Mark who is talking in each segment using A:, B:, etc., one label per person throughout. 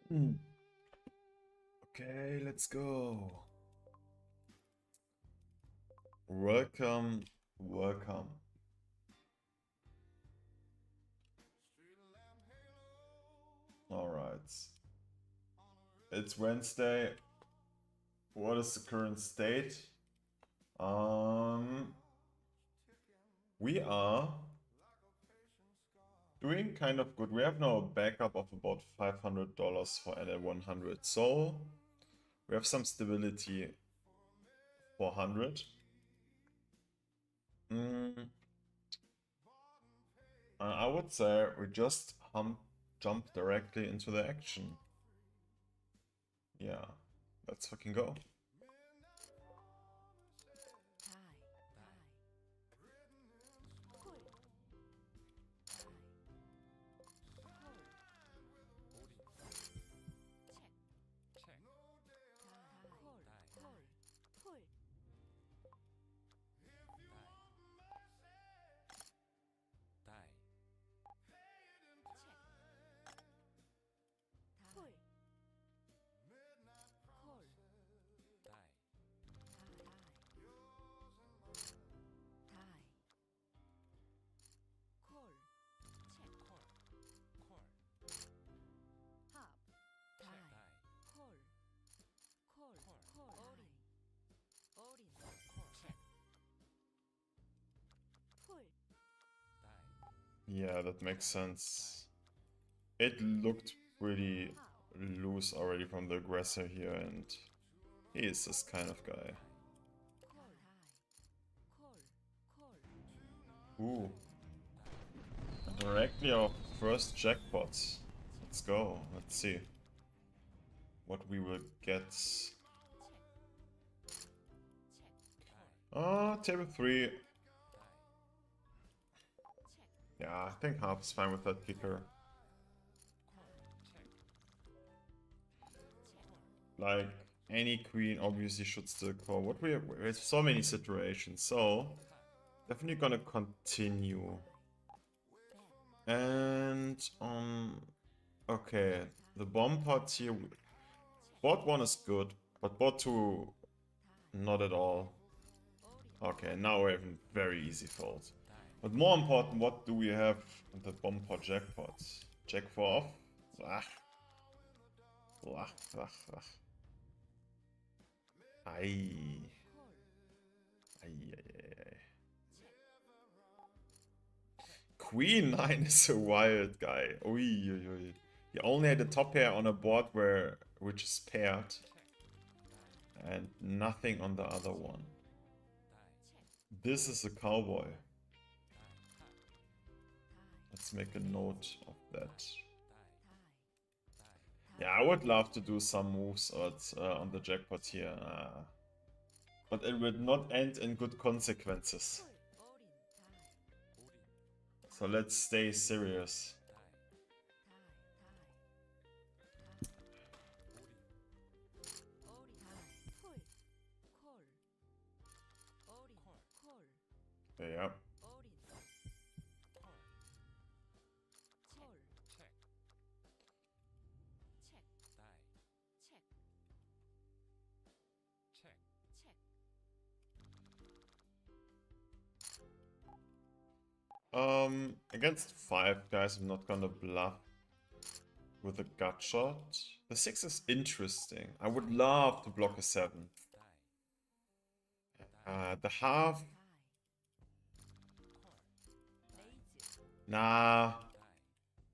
A: Hmm. Okay, let's go. Welcome, welcome. All right. It's Wednesday. What is the current state? Um, we are doing kind of good. We have now a backup of about $500 for NL100. So we have some stability for 100. Mm, I would say we just jump directly into the action. Yeah, let's fucking go. Yeah, that makes sense. It looked pretty loose already from the aggressor here, and he is this kind of guy. Ooh. Directly our first jackpot. Let's go. Let's see what we will get. Table 3. Yeah, I think half is fine with that kicker. Like, any queen obviously should still call. What we have so many situations, so definitely gonna continue. And okay, the bomb pot here. Board 1 is good, but board 2 not at all. Okay, now we have a very easy fold. But more important, what do we have in the bomb pot jackpot? Jack 4 off? Ah. Ah, ah, ah. Ay. Ay, ay, ay. Queen 9 is a wild guy. Ui, ui, ui. He only had a top pair on a board which is paired. And nothing on the other one. This is a cowboy. Let's make a note of that. Yeah, I would love to do some moves on the jackpot here. But it will not end in good consequences. So let's stay serious. Yeah. Against 5 guys, I'm not gonna bluff with a gut shot. The 6 is interesting. I would love to block a 7. The half. Nah.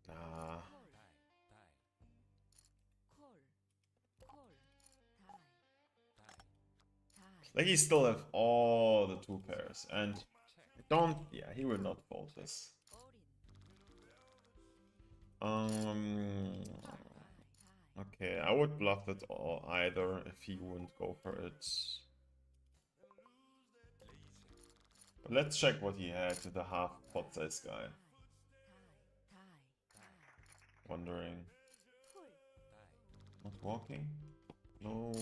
A: Nah. Like, he still have all the 2 pairs. And don't. Yeah, he will not fold this. Okay, I would bluff it or either if he wouldn't go for it. But let's check what he had to the half pot size guy. Wondering. Not walking? No.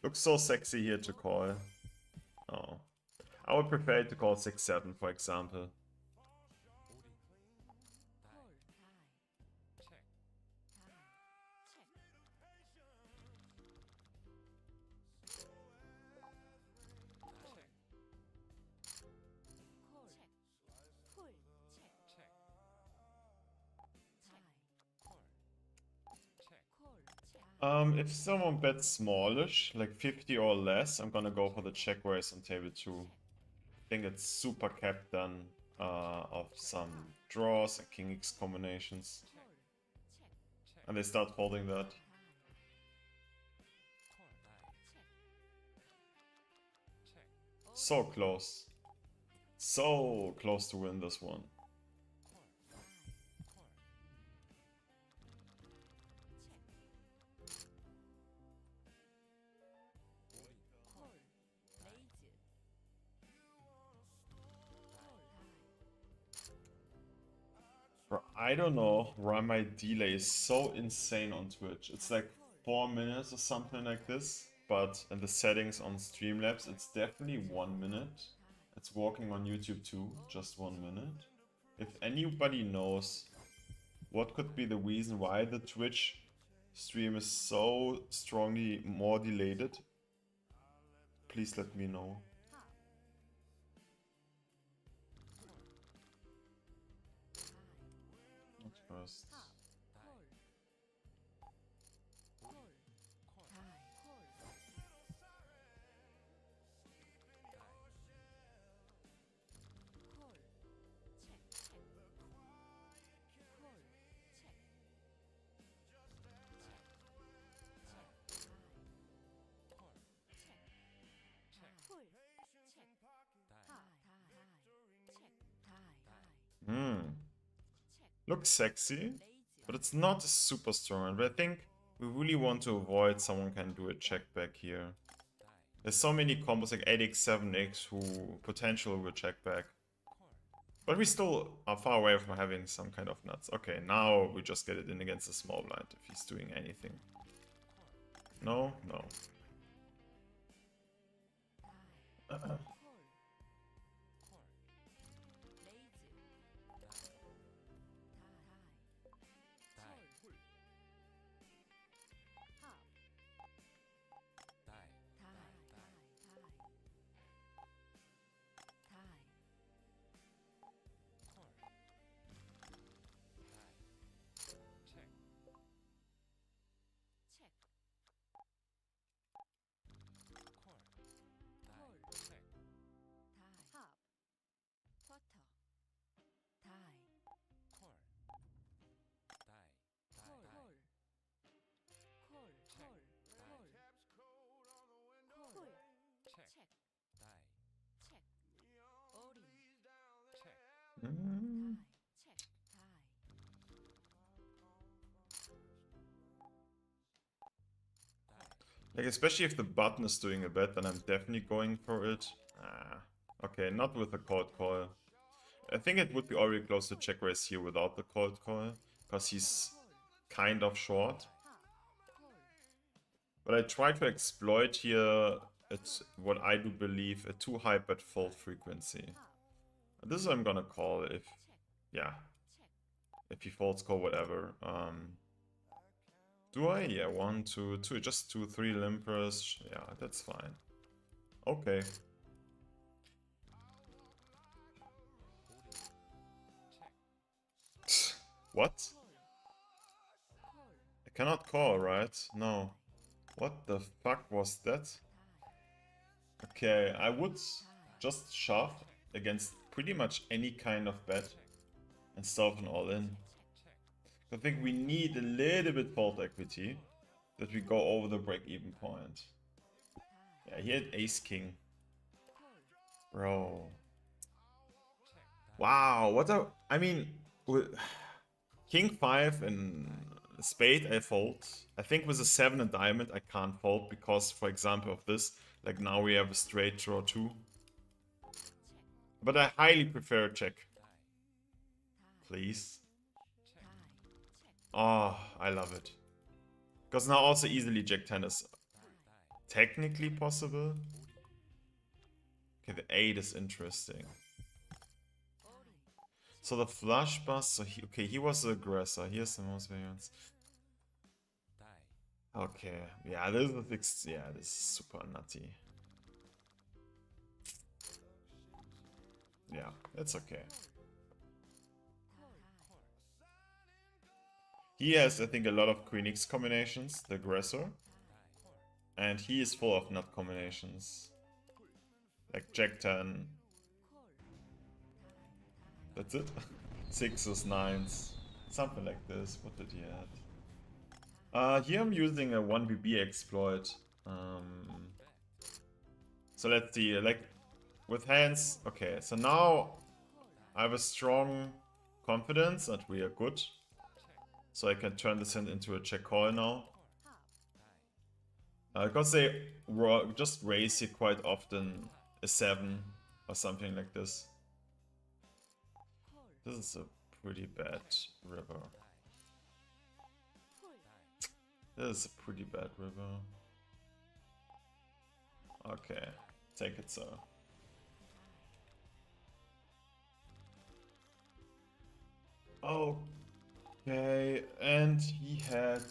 A: Looks so sexy here to call. Oh. I would prefer to call 6-7, for example. If someone bets smallish, like 50 or less, I'm gonna go for the check raise on table 2. I think it's super capped then of some draws and king x combinations. And they start folding that. So close. So close to win this one. Bro, I don't know why my delay is so insane on Twitch. It's like 4 minutes or something like this. But in the settings on Streamlabs, it's definitely 1 minute. It's working on YouTube too, just 1 minute. If anybody knows what could be the reason why the Twitch stream is so strongly more delayed, please let me know. Not first. Looks sexy, but it's not super strong. But I think we really want to avoid someone can do a check back here. There's so many combos like 8x, 7x who potentially will check back. But we still are far away from having some kind of nuts. Okay, now we just get it in against the small blind if he's doing anything. No? No. Like, especially if the button is doing a bet, then I'm definitely going for it. Okay, not with a cold call. I think it would be already close to check raise here without the cold call, because he's kind of short. But I try to exploit here at what I do believe a too high bet fold frequency. This is what I'm gonna call if, yeah, if he folds call whatever. Do I? Yeah, 1, 2, 2, just 2, 3 limpers. Yeah, that's fine. Okay. What? I cannot call, right? No. What the fuck was that? Okay, I would just shove against pretty much any kind of bet and stuff an all-in. I think we need a little bit fold equity that we go over the break-even point. Yeah, he had ace-king. Bro. Wow, what a... I mean, with king 5 and spade I fold. I think with a 7 and diamond I can't fold because, for example, of this, like now we have a straight draw too. But I highly prefer a check. Please. Oh, I love it. Because now also easily Jack 10 is technically possible. Okay, the 8 is interesting. So the flush bust, so he was the aggressor. Here's the most variance. Okay, yeah, this is super nutty. Yeah, it's okay. He has, I think, a lot of Queen X combinations, the aggressor. And he is full of nut combinations. Like Jack 10. That's it. 6s, 9s. Something like this. What did he add? Here I'm using a 1BB exploit. So let's see, like, with hands... Okay, so now I have a strong confidence that we are good. So I can turn this hand into a check call now. Because they just raise here quite often a 7 or something like this. This is a pretty bad river. This is a pretty bad river. Okay, take it, sir. Okay, and he had...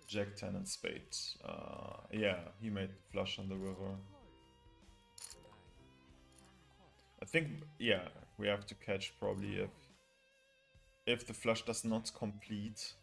A: Jack 10 and spade. Yeah, he made the flush on the river. I think, yeah, we have to catch probably if the flush does not complete.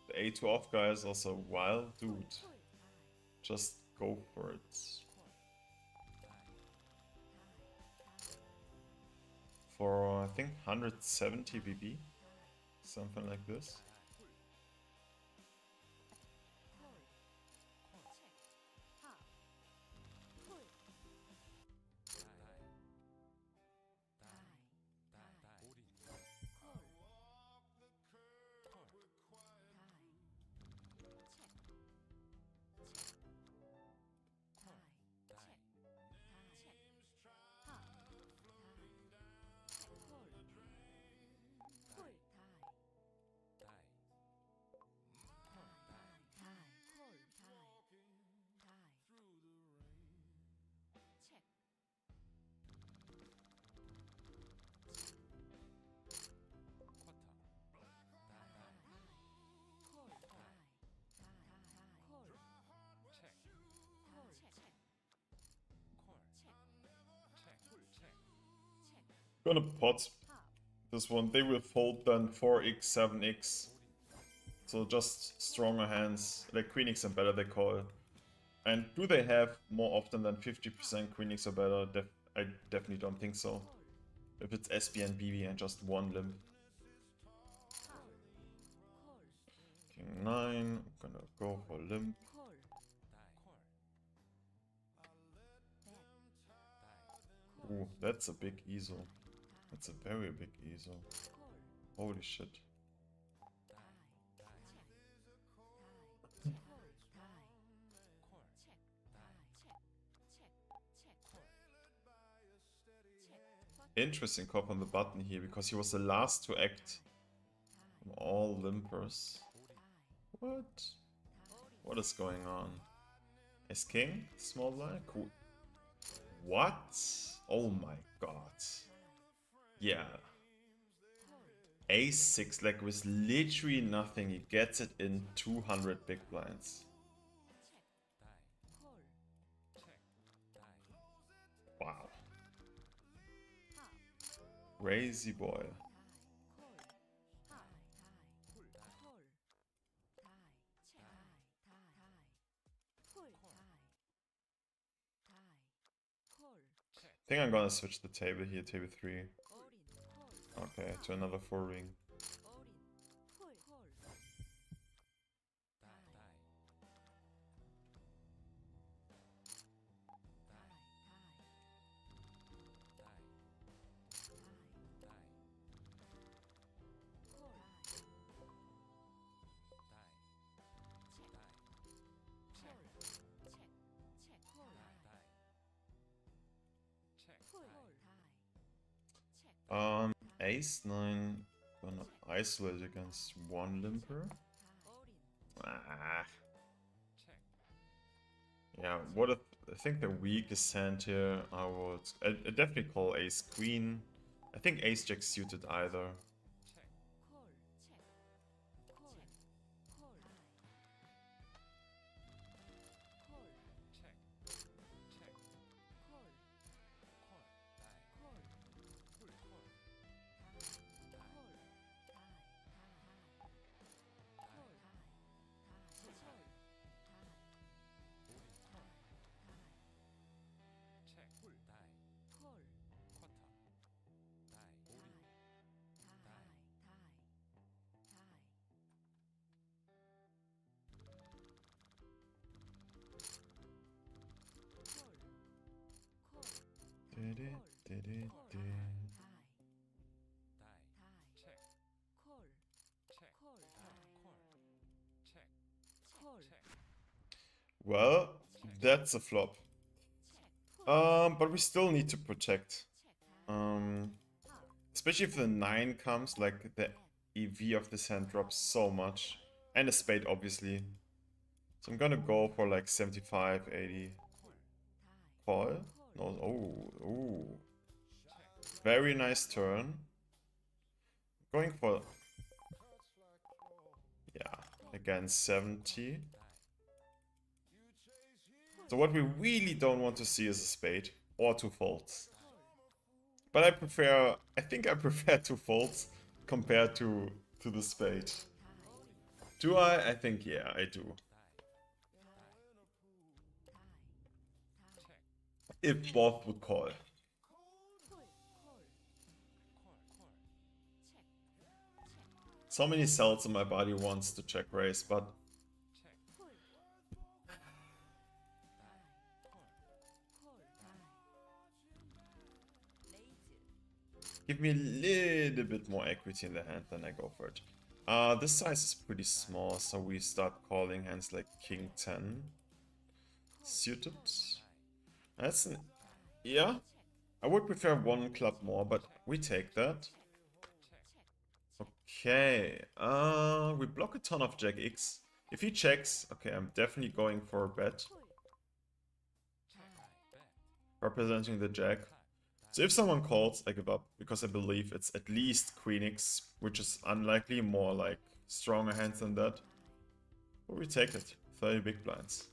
A: The A2 off guy is also a wild dude. Just go for it. For, I think, 170 BB. Something like this. Gonna pot this one. They will fold then 4x, 7x. So just stronger hands, like Queen X and better they call. And do they have more often than 50% Queen X or better? I definitely don't think so. If it's SB and BB and just one limp. King 9, I'm gonna go for limp. Ooh, that's a big ESO. That's a very big ESO. Holy shit. Interesting cop on the button here, because he was the last to act from all limpers. What? What is going on? Ace King? Small blind? Cool. What? Oh my god. Yeah. Ace 6, like with literally nothing, he gets it in 200 big blinds. Wow. Crazy boy. I think I'm gonna switch the table here, table 3. Okay, to another 4 ring. Ace 9 gonna isolate against 1 limper. Ah. Yeah, what if, I think the weakest hand here, I definitely call Ace Queen. I think Ace Jack suited either. Well, that's a flop. But we still need to protect. Especially if the 9 comes, like the EV of this hand drops so much. And a spade, obviously. So I'm gonna go for like 75, 80. Call? No, oh, ooh. Very nice turn. Going for... Yeah, again 70. So what we really don't want to see is a spade. Or 2 folds. But I think I prefer 2 folds compared to the spade. Do I? I think, yeah, I do. If both would call. So many cells in my body wants to check raise, but... Give me a little bit more equity in the hand, then I go for it. This size is pretty small, so we start calling hands like King 10. Suited. That's an... Yeah. I would prefer 1 club more, but we take that. Okay. We block a ton of Jack X. If he checks, okay, I'm definitely going for a bet. Representing the Jack. So if someone calls, I give up, because I believe it's at least Queen X, which is unlikely, more like stronger hands than that. But we take it. 30 big blinds.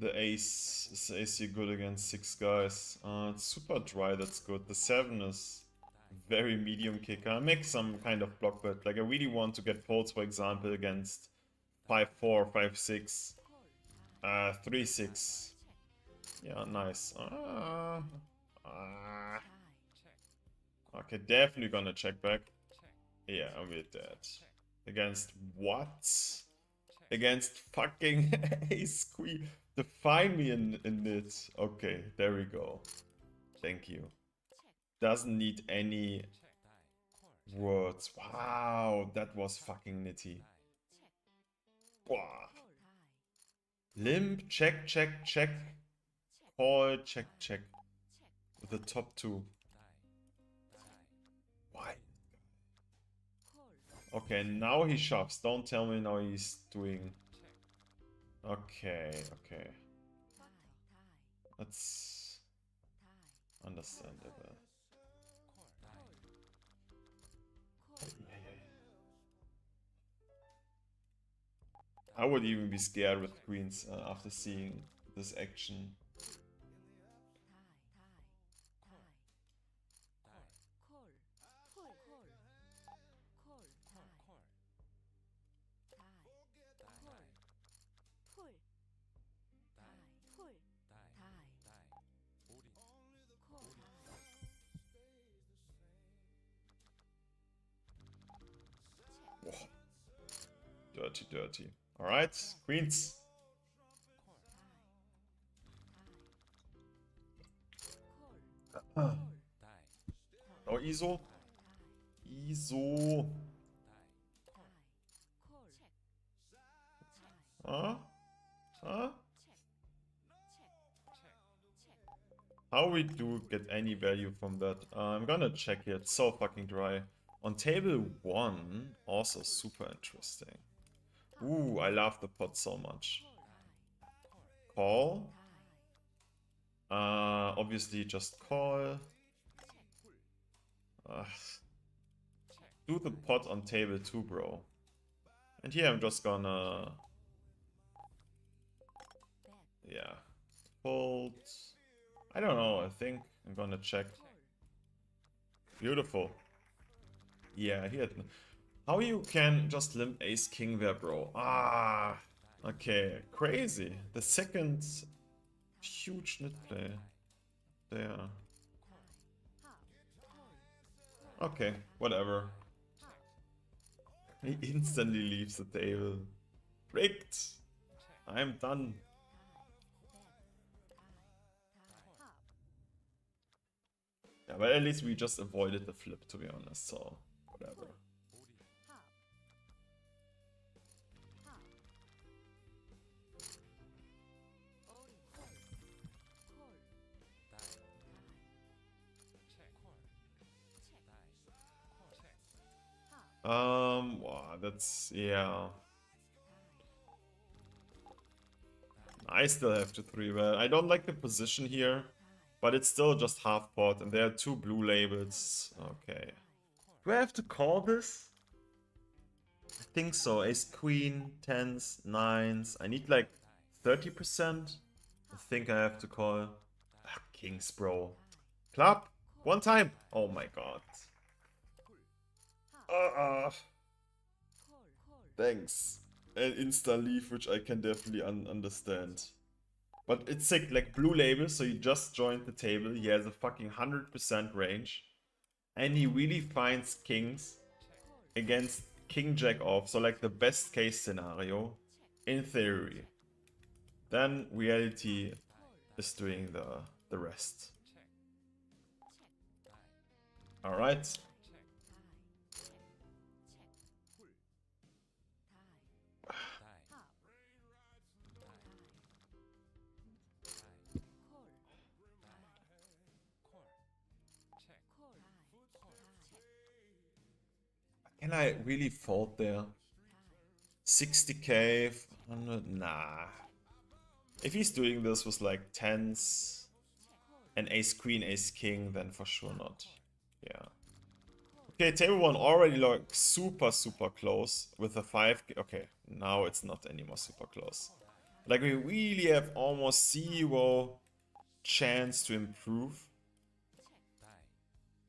A: The ace is AC good against 6 guys. It's super dry, that's good. The 7 is very medium kicker. I make some kind of block bet. Like I really want to get folds, for example, against 5-4, 5-6. 3-6. Yeah, nice. Okay, definitely gonna check back. Yeah, we're dead. Against what? Against fucking ace queen. Define me in it. Okay, there we go. Thank you. Doesn't need any words. Wow, that was fucking nitty. Wow. Limp, check, check, check. Call, check, check. With the top two. Why? Okay, now he shoves. Don't tell me now he's doing... Okay, okay. That's understandable. I would even be scared with queens after seeing this action. Whoa. Dirty, dirty. Alright, queens. Oh, ISO. ISO. Huh? Huh? How we do get any value from that? I'm gonna check it. It's so fucking dry. On table 1, also super interesting. Ooh, I love the pot so much. Call. Obviously just call. Do the pot on table 2, bro. And here I'm just gonna... Yeah. Fold. I don't know, I think I'm gonna check. Beautiful. Yeah, he had... How you can just limp ace king there, bro? Ah, okay, crazy. The second huge nit play there. Okay, whatever. He instantly leaves the table. Rigged. I'm done. Yeah, but at least we just avoided the flip, to be honest, so whatever. Wow, that's, yeah. I still have to 3-bet. I don't like the position here, but it's still just half pot, and there are 2 blue labels. Okay. Do I have to call this? I think so. Ace queen, 10s, 9s. I need like 30%. I think I have to call. Ah, kings, bro. Club. One time. Oh my god. Thanks. An insta leave, which I can definitely understand. But it's like blue label, so he just joined the table. He has a fucking 100% range. And he really finds kings against king jack off. So like the best case scenario, in theory. Then reality is doing the rest. Alright. Can I really fold there? 60k, 100, nah. If he's doing this with like 10s and ace queen, ace king, then for sure not. Yeah. Okay, table 1 already looks super close with a 5. Okay, now it's not anymore super close. Like we really have almost 0 chance to improve.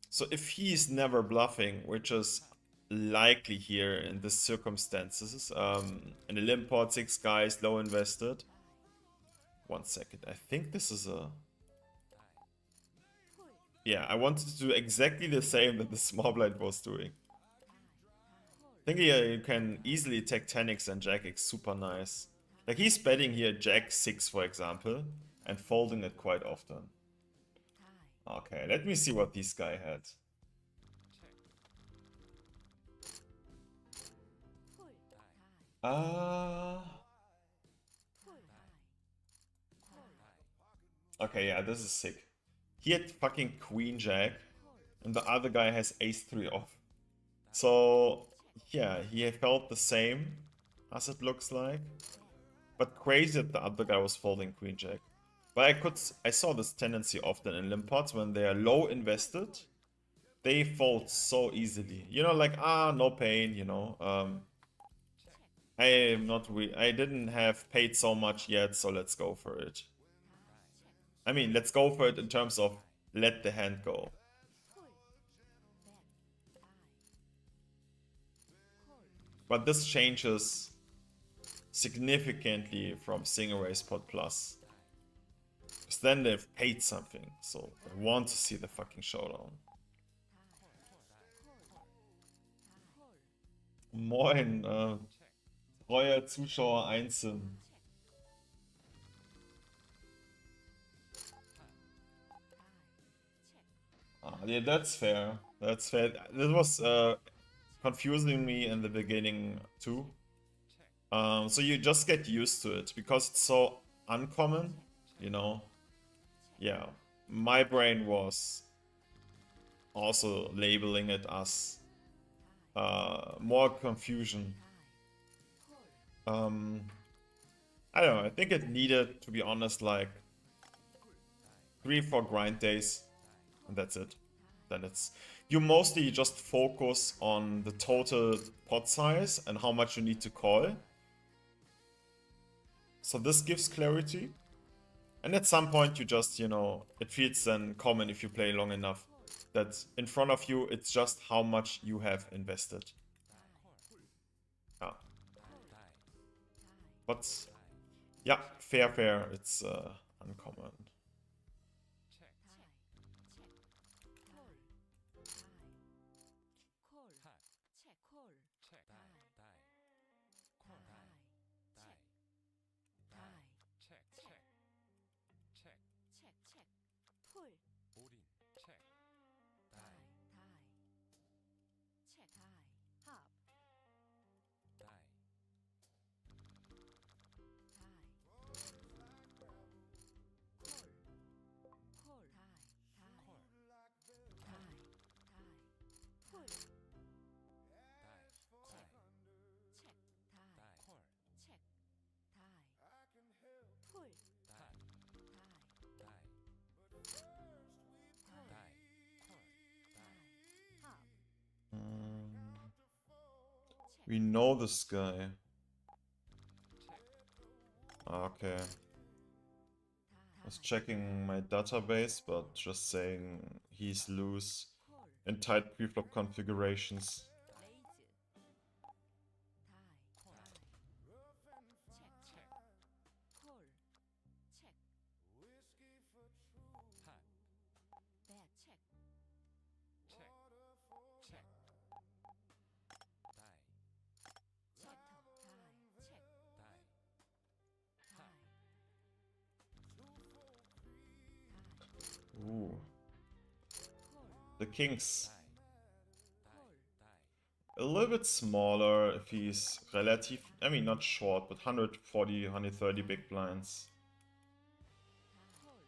A: So if he's never bluffing, which is likely here in the circumstances, in the limp pot, 6 guys, low invested, 1 second. I think this is a... Yeah, I wanted to do exactly the same that the small blind was doing. I think here you can easily take 10x and jack-x, super nice. Like he's betting here jack-6 for example, and folding it quite often. Okay, let me see what this guy had. Okay, yeah, this is sick. He had fucking queen jack, and the other guy has ace-3 off. So, yeah, he felt the same, as it looks like. But crazy that the other guy was folding queen jack. But I saw this tendency often in limp pots when they are low invested. They fold so easily. You know, like, no pain, you know. I didn't have paid so much yet, so let's go for it. I mean, let's go for it in terms of let the hand go. But this changes significantly from single raise pot plus. Because then they've paid something, so they want to see the fucking showdown. Moin, treuer Zuschauer Einzeln. Yeah, that's fair. That's fair. This was confusing me in the beginning too. So you just get used to it because it's so uncommon, you know. Yeah, my brain was also labeling it as more confusion. I don't know. I think it needed, to be honest, like 3-4 grind days, and that's it. Then it's you mostly just focus on the total pot size and how much you need to call. So this gives clarity. And at some point you just, you know, it feels then common if you play long enough that in front of you it's just how much you have invested. Yeah. But yeah, fair, it's uncommon. We know this guy. Okay. I was checking my database, but just saying he's loose in tight preflop configurations. Ooh. The kings. A little bit smaller if he's relative, I mean not short, but 140, 130 big blinds.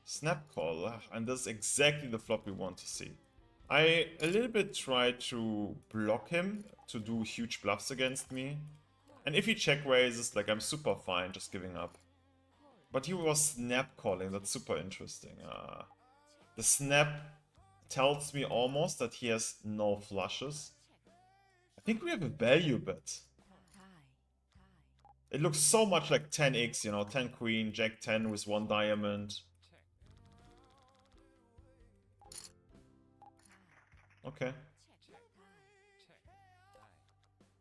A: Snap call, and this is exactly the flop we want to see. I a little bit tried to block him to do huge bluffs against me. And if he check raises, like I'm super fine just giving up. But he was snap calling, that's super interesting. The snap tells me almost that he has no flushes. I think we have a value bet. It looks so much like 10x, you know, 10 queen, jack 10 with 1 diamond. Okay.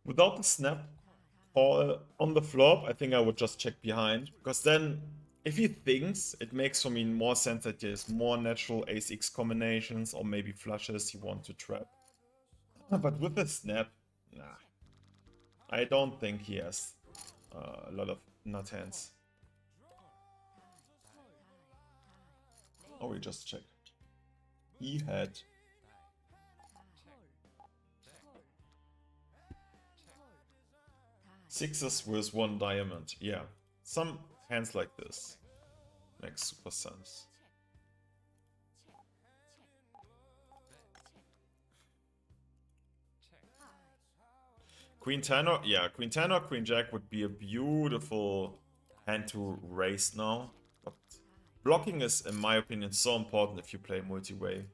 A: Without the snap call on the flop, I think I would just check behind, because then if he thinks, it makes for me more sense that there's more natural ace-x combinations or maybe flushes he want to trap. But with the snap, nah. I don't think he has a lot of nut hands. Oh, we just checked. He had sixes with 1 diamond. Yeah, some hands like this makes super sense. Queen 10 or, yeah, Queen 10 or Queen Jack would be a beautiful hand to raise now. But blocking is, in my opinion, so important if you play multi-way.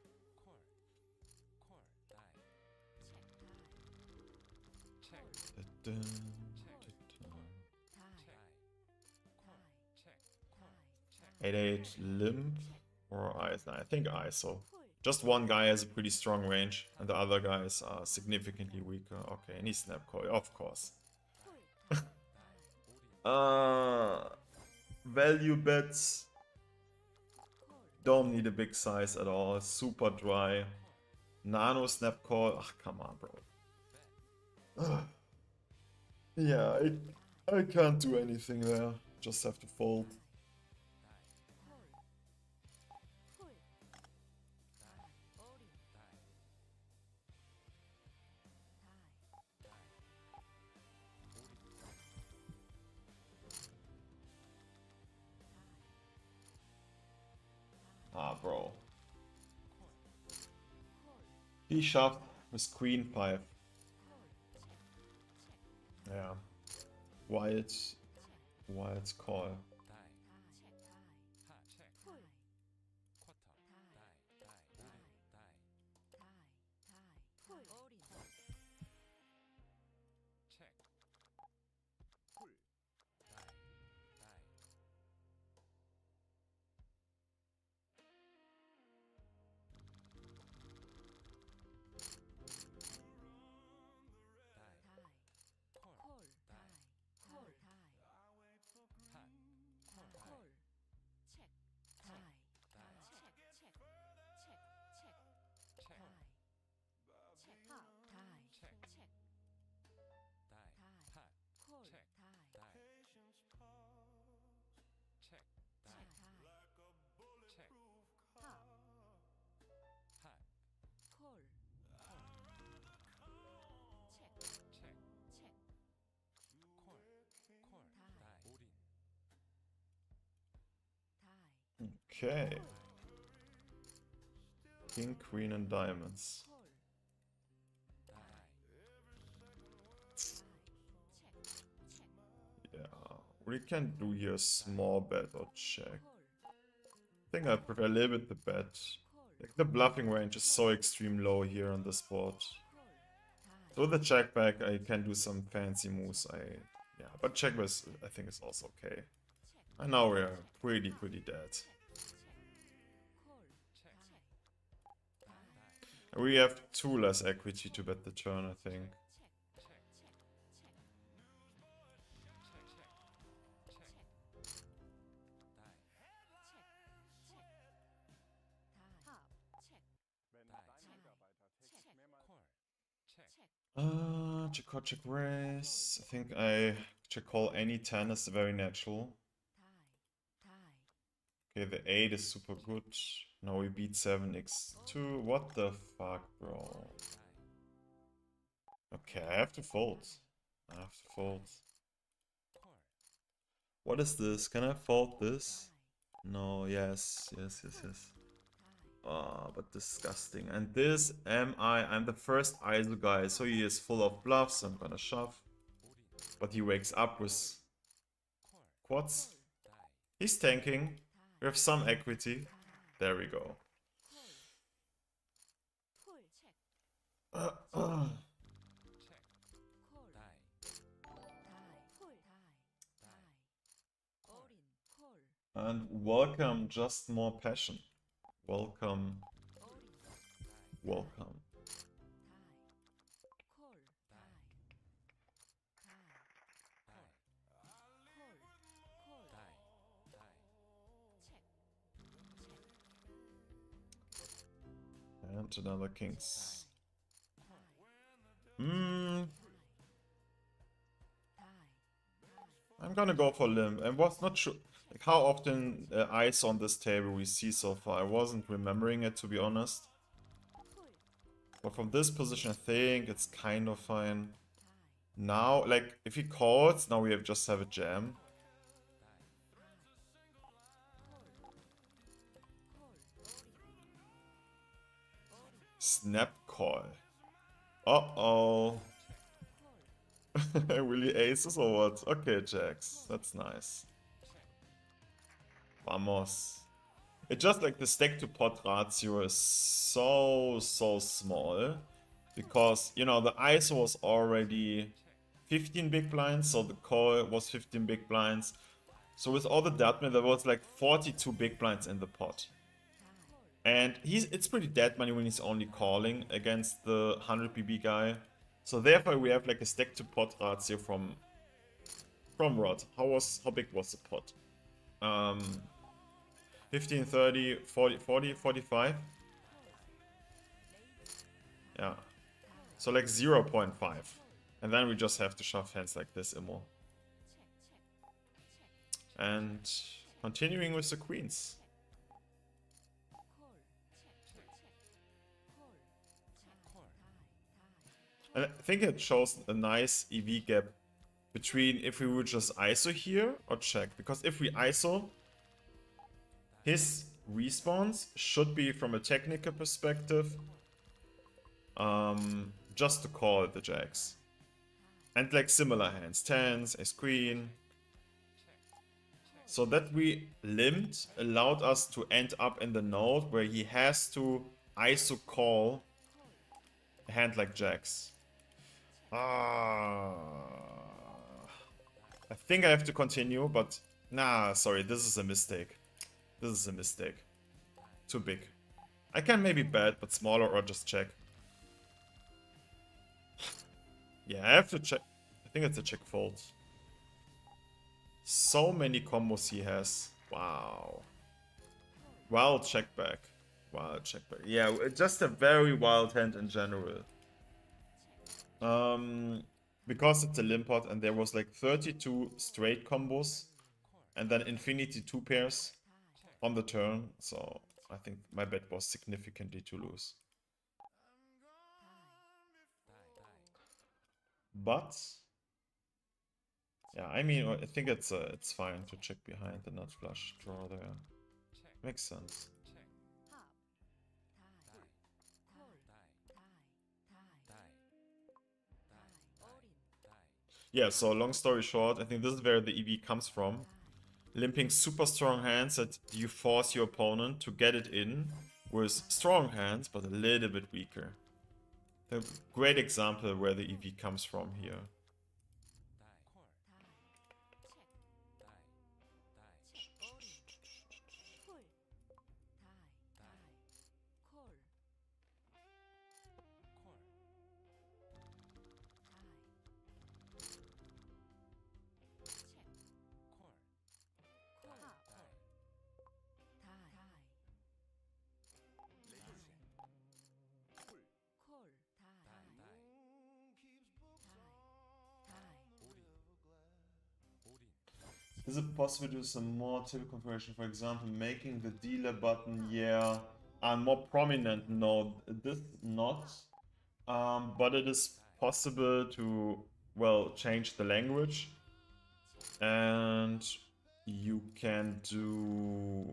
A: Eight limp or ice? I think ISO. Just one guy has a pretty strong range, and the other guys are significantly weaker. Okay, and he snap call, of course. Value bets. Don't need a big size at all. Super dry. Nano snap call. Ugh, come on, bro. Yeah, I can't do anything there. Just have to fold. Ah, bro. He shoved with Queen 5. Yeah. Wild call. Okay. King, Queen, and Diamonds. Yeah, we can do here a small bet or check. I think I prefer a little bit the bet. Like the bluffing range is so extreme low here on this board. So with the check back, I can do some fancy moves. Yeah, but check was I think is also okay. And now we're pretty dead. We have 2 less equity to bet the turn, I think. Check call, check raise. I think I check call any 10 is very natural. Okay, the 8 is super good. Now we beat 7x2. What the fuck, bro? Okay, I have to fold. I have to fold. What is this? Can I fold this? No, yes. Oh, but disgusting. And this I'm the first ISO guy, so he is full of bluffs. I'm gonna shove. But he wakes up with quads. He's tanking. We have some equity. There we go. And welcome, just more passion. Welcome. Welcome. Not another kings. I'm gonna go for limp. I was not sure like how often ice on this table we see so far. I wasn't remembering it, to be honest. But from this position, I think it's kind of fine. Now, like, if he calls, now we just have a jam. Snap call. Uh-oh. Really aces or what? Okay, jacks. That's nice. Vamos. It's just like the stack to pot ratio is so small. Because, you know, the ISO was already 15 big blinds, so the call was 15 big blinds. So with all the deadman, there was like 42 big blinds in the pot. And it's pretty dead money when he's only calling against the 100 PB guy. So therefore we have like a stack to pot ratio from Rod. How big was the pot? 15, 30, 40, 40, 45? Yeah. So like 0.5. And then we just have to shove hands like this, Immo. And continuing with the queens. And I think it shows a nice EV gap between if we would just ISO here or check. Because if we ISO, his response should be, from a technical perspective, just to call the jacks. And like similar hands, 10s, ace queen. So that we limped allowed us to end up in the node where he has to ISO call a hand like jacks. I think I have to continue, but nah, sorry, this is a mistake. This is a mistake. Too big. I can maybe bet, but smaller, or just check. Yeah, I have to check. I think it's a check fold. So many combos he has. Wow. Wild check back. Wild check back. Yeah, just a very wild hand in general. Because it's a limp pot and there was like 32 straight combos and then infinity 2 pairs on the turn, so I think my bet was significantly to lose. But yeah, I mean, I think it's fine to check behind the nut flush draw there. Makes sense. Yeah, so long story short, I think this is where the EV comes from. Limping super strong hands that you force your opponent to get it in with strong hands, but a little bit weaker. A great example where the EV comes from here. Is it possible to do some more table configuration? For example, making the dealer button, more prominent? No, this not. But it is possible to, well, change the language. And you can do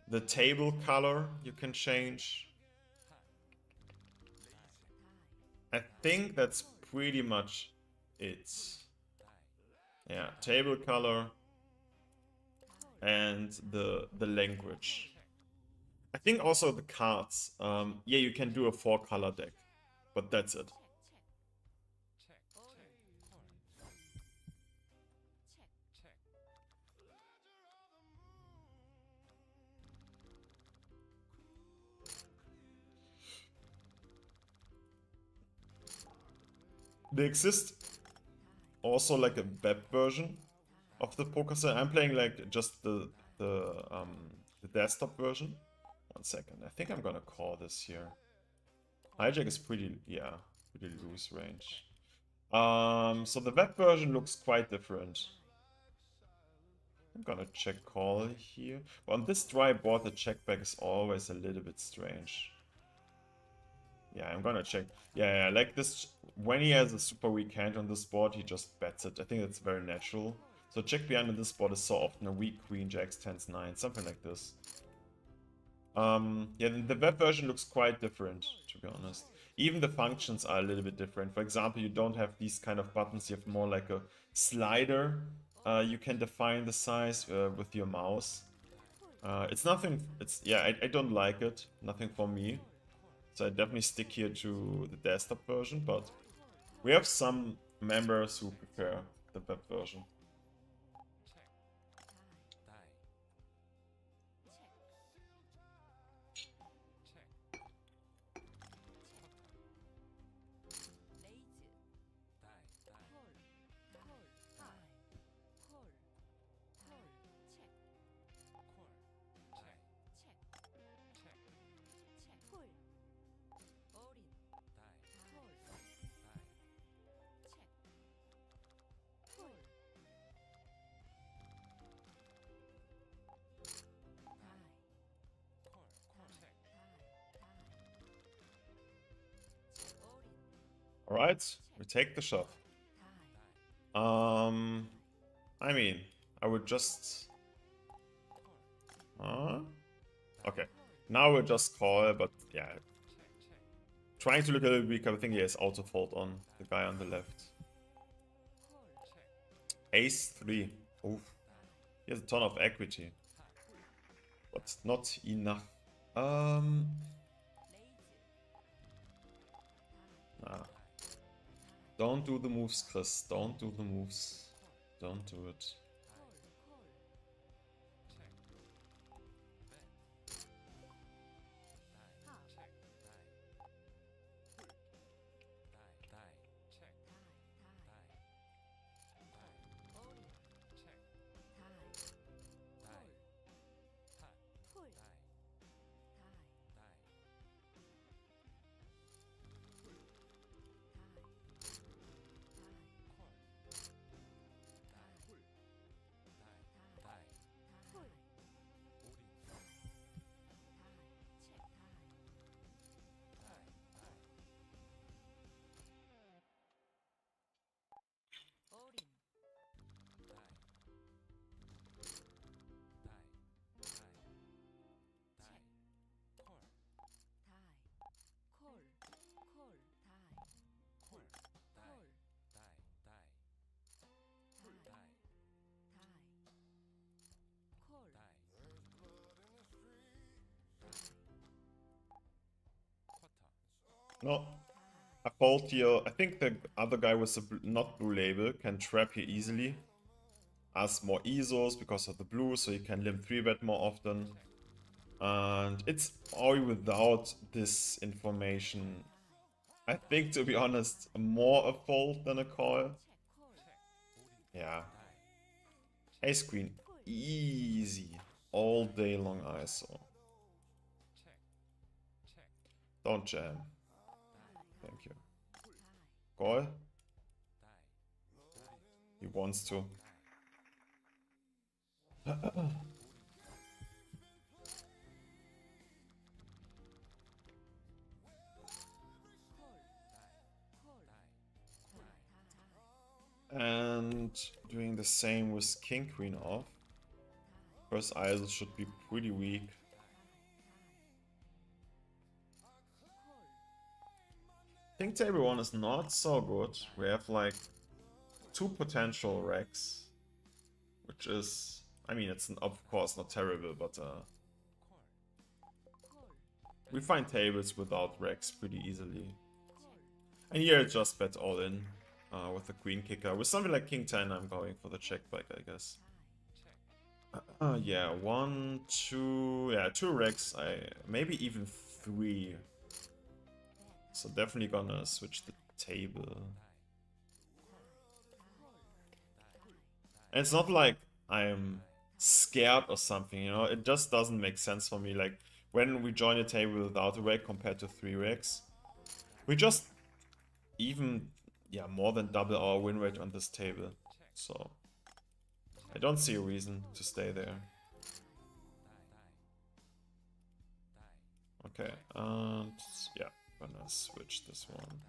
A: the table color, you can change. I think that's pretty much it. Yeah, table color and the language. I think also the cards. Yeah, you can do a 4-color deck, but that's it. There exists also like a web version of the poker set. I'm playing like just the desktop version 1 second. I think I'm gonna call this here. Hijack is pretty, yeah, pretty loose range. So the web version looks quite different. I'm gonna check call here. But on this dry board, the check back is always a little bit strange. Yeah, I'm gonna check. Yeah, like this, when he has a super weak hand on this board, he just bets it. I think that's very natural. So check behind on this board is so often a weak queen, jacks, 10s, 9, something like this. Yeah, the web version looks quite different, to be honest. Even the functions are a little bit different. For example, you don't have these kind of buttons, you have more like a slider. You can define the size with your mouse. It's nothing, yeah, I don't like it, nothing for me. So I definitely stick here to the desktop version, but we have some members who prefer the web version. Alright, we take the shot. I mean, I would just... Okay, now we'll just call, but yeah. Trying to look a little weaker, I think he has auto-fold on the guy on the left. Ace 3. Oof. He has a ton of equity. But not enough. Nah. Don't do the moves, Chris. Don't do the moves. Don't do it. No. I fold here. I think the other guy with the not blue label can trap here easily. Has more ESOs because of the blue, so he can limp 3-bet more often. And it's all without this information. I think, to be honest, more a fold than a call. Yeah. Ace queen, easy. All day long ISO. Don't jam. Thank you. Call. He wants to. And doing the same with king queen off. First ISO should be pretty weak. I think table 1 is not so good. We have like 2 potential racks, which is, I mean, it's of course not terrible, but we find tables without racks pretty easily. And here it's just bet all in with the queen kicker. With something like king 10, I'm going for the check back, I guess. Yeah, 1, 2, yeah, 2 racks, maybe even 3. So definitely gonna switch the table. And it's not like I'm scared or something, you know, it just doesn't make sense for me. Like, when we join a table without a reg compared to 3 regs, we just even, yeah, more than double our win rate on this table. So I don't see a reason to stay there. Okay, and yeah, I'm gonna switch this one.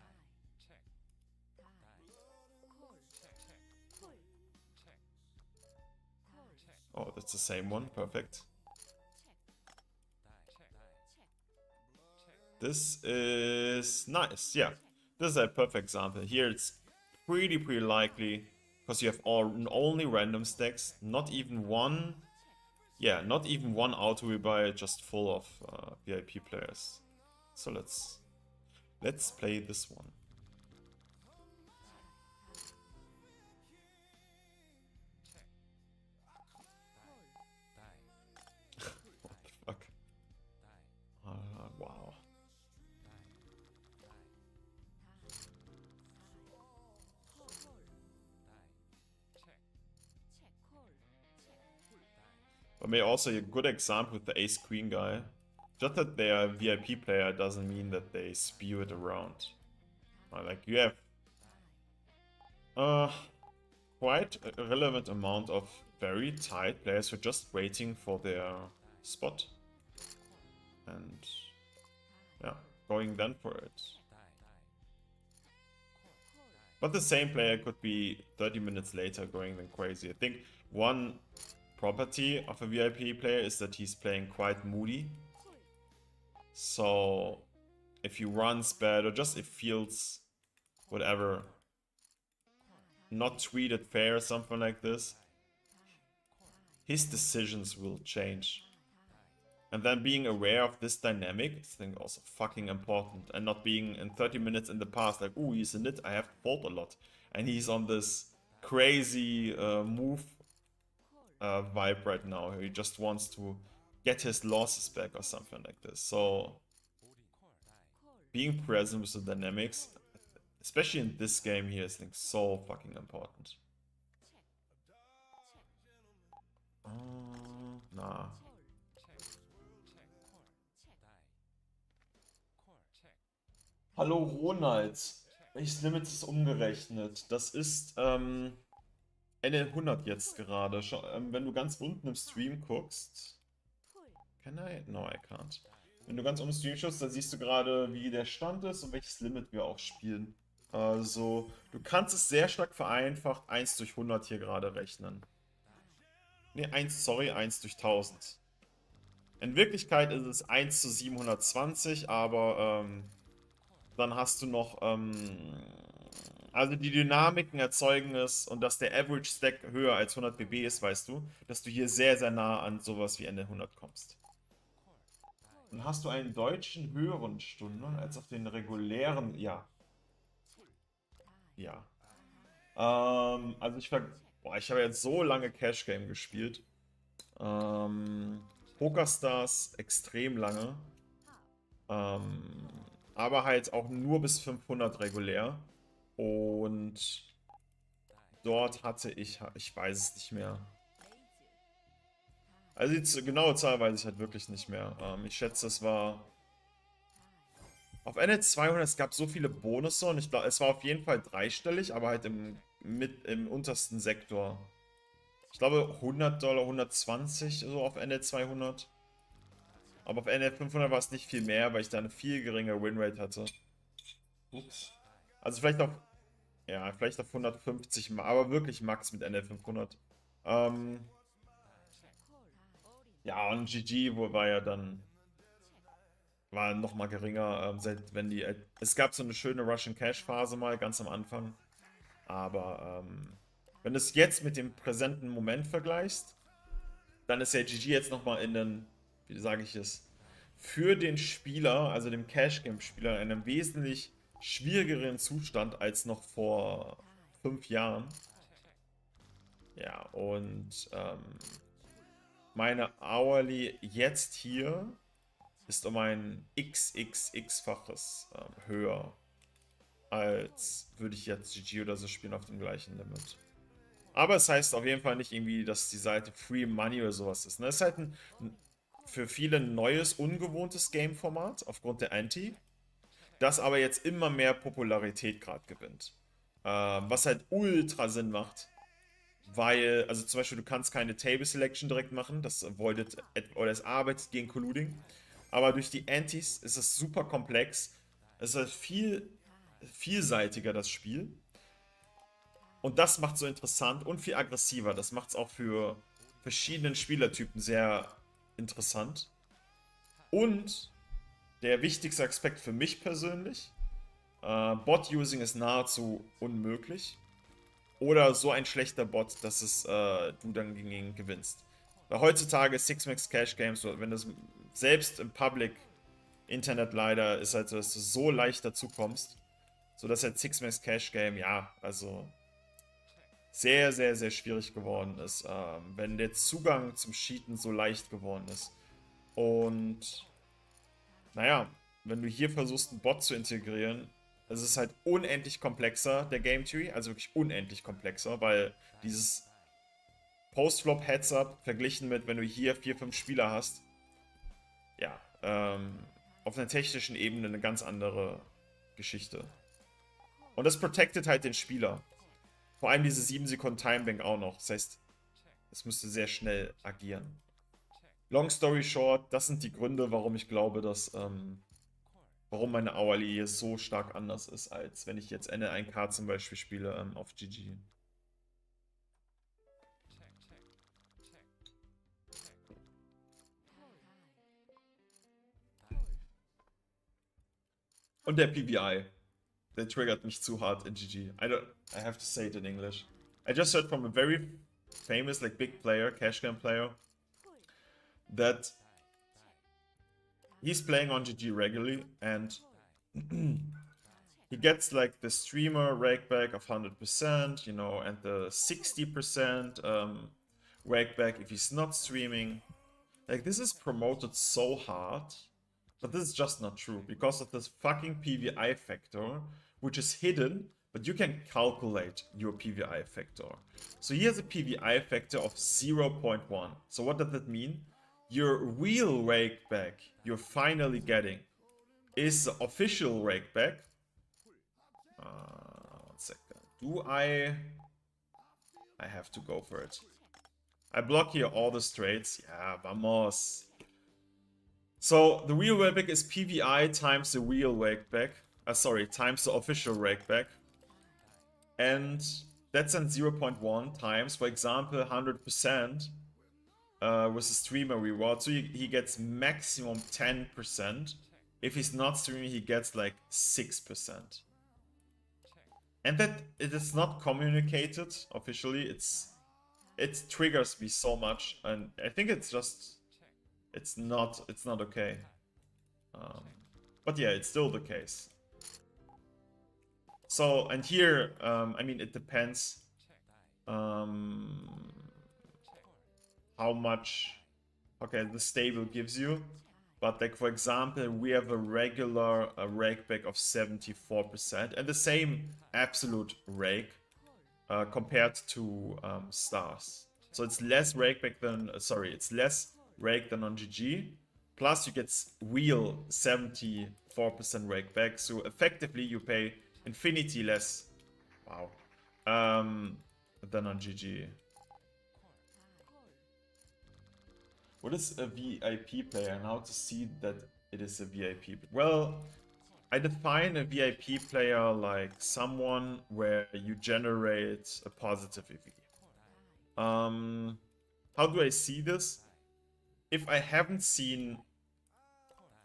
A: Oh, that's the same one, perfect. This is nice, yeah. This is a perfect example. Here it's pretty likely, because you have only random stacks, not even one, yeah, not even one auto rebuy, just full of VIP players. So let's play this one. What the fuck? Wow. But maybe also a good example with the ace queen guy. Just that they are a VIP player doesn't mean that they spew it around. Like you have quite a relevant amount of very tight players who are just waiting for their spot. And yeah, going then for it. But the same player could be 30 minutes later going then crazy. I think one property of a VIP player is that he's playing quite moody. So if he runs bad or just it feels whatever, not treated fair or something like this, his decisions will change. And then being aware of this dynamic is I think also fucking important. And not being in 30 minutes in the past like, ooh, he's in it, I have to fold a lot. And he's on this crazy move vibe right now. He just wants to get his losses back or something like this. So being present with the dynamics, especially in this game here, is I think so fucking important. Nah. Hallo Ronald. Welches Limit ist umgerechnet? Das ist NL100 jetzt gerade. Wenn du ganz unten im Stream guckst. Can I? No, I can't. Wenn du ganz unten im Stream schaust, dann siehst du gerade, wie der Stand ist und welches Limit wir auch spielen. Also, du kannst es sehr stark vereinfacht 1 durch 100 hier gerade rechnen. Ne, 1 durch 1000. In Wirklichkeit ist es 1 zu 720, aber dann hast du noch, also die Dynamiken erzeugen es und dass der Average Stack höher als 100 BB ist, weißt du, dass du hier sehr, sehr nah an sowas wie NL100 kommst. Dann hast du einen deutschen höheren Stunden als auf den regulären, ja. Ja. Also ich habe jetzt so lange Cash Game gespielt. PokerStars extrem lange. Aber halt auch nur bis 500 regulär. Und dort hatte ich weiß es nicht mehr. Also die genaue Zahl weiß ich halt wirklich nicht mehr. Ich schätze, es war auf NL200, es gab so viele Bonusse und ich glaube, es war auf jeden Fall dreistellig, aber halt im untersten Sektor. Ich glaube $100, 120 so auf NL200. Aber auf NL500 war es nicht viel mehr, weil ich da eine viel geringere Winrate hatte. Ups. Also vielleicht auf, ja, vielleicht auf 150, aber wirklich Max mit NL500. Ja, und GG war ja dann, war nochmal geringer, wenn die, es gab so eine schöne Russian Cash Phase mal, ganz am Anfang. Aber wenn du es jetzt mit dem präsenten Moment vergleichst, dann ist ja GG jetzt nochmal in den, wie sage ich es, für den Spieler, also dem Cash-Game-Spieler, in einem wesentlich schwierigeren Zustand als noch vor 5 Jahren. Ja, und meine Hourly jetzt hier ist um ein XXX-faches höher, als würde ich jetzt GG oder so spielen auf dem gleichen Limit. Aber es heißt auf jeden Fall nicht irgendwie, dass die Seite Free Money oder sowas ist. Ne? Es ist halt ein für viele ein neues, ungewohntes Game-Format aufgrund der Anti, das aber jetzt immer mehr Popularität gerade gewinnt. Was halt ultra Sinn macht, weil, also zum Beispiel, du kannst keine Table Selection direkt machen, das avoidet oder es arbeitet gegen Colluding. Aber durch die Antis ist es super komplex. Es ist halt viel vielseitiger, das Spiel. Und das macht es so interessant und viel aggressiver. Das macht es auch für verschiedene Spielertypen sehr interessant. Und der wichtigste Aspekt für mich persönlich, Bot-Using ist nahezu unmöglich. Oder so ein schlechter Bot, dass du dann gegen ihn gewinnst. Weil heutzutage Six-Max Cash Games, wenn das selbst im Public Internet leider ist halt so, dass du so leicht dazu kommst, sodass halt Six-Max Cash Game, ja, also sehr, sehr, sehr schwierig geworden ist, wenn der Zugang zum Cheaten so leicht geworden ist. Und naja, wenn du hier versuchst, einen Bot zu integrieren, es ist halt unendlich komplexer, der Game Tree, also wirklich unendlich komplexer, weil dieses Post-Flop Heads-Up verglichen mit, wenn du hier 4, 5 Spieler hast, ja, auf einer technischen Ebene eine ganz andere Geschichte. Und das protected halt den Spieler. Vor allem diese 7 Sekunden Timebank auch noch. Das heißt, es müsste sehr schnell agieren. Long story short, das sind die Gründe, warum ich glaube, dass, warum meine Hourly hier so stark anders ist, als wenn ich jetzt NL100 zum Beispiel spiele auf GG. Und der PVI, der triggert mich zu hart in GG. I have to say it in English. I just heard from a very famous, like, big player, Cashgame player, that he's playing on GG regularly, and he gets like the streamer rakeback of 100%, you know, and the 60% rakeback if he's not streaming. Like, this is promoted so hard, but this is just not true because of this fucking PVI factor, which is hidden, but you can calculate your PVI factor. So here's a PVI factor of 0.1. So what does that mean? Your real rakeback you're finally getting is the official rakeback. 1 second. I have to go for it. I block here all the straights. Yeah, vamos. So the real rakeback is PVI times the real rakeback. Sorry, times the official rakeback. And that's then 0.1 times, for example, 100% with the streamer reward. So he gets maximum 10%. If he's not streaming, he gets like 6%. And that it is not communicated officially. It triggers me so much, and I think it's just it's not okay. But yeah, it's still the case. So, and here, I mean, it depends how much, okay, the stable gives you. But like, for example, we have a regular rakeback of 74% and the same absolute rake compared to stars. So it's less rakeback than, it's less rake than on GG. Plus you get real 74% rakeback. So effectively you pay infinity less, wow, than on GG. What is a VIP player and how to see that it is a VIP? Well, I define a VIP player like someone where you generate a positive EV. How do I see this? If I haven't seen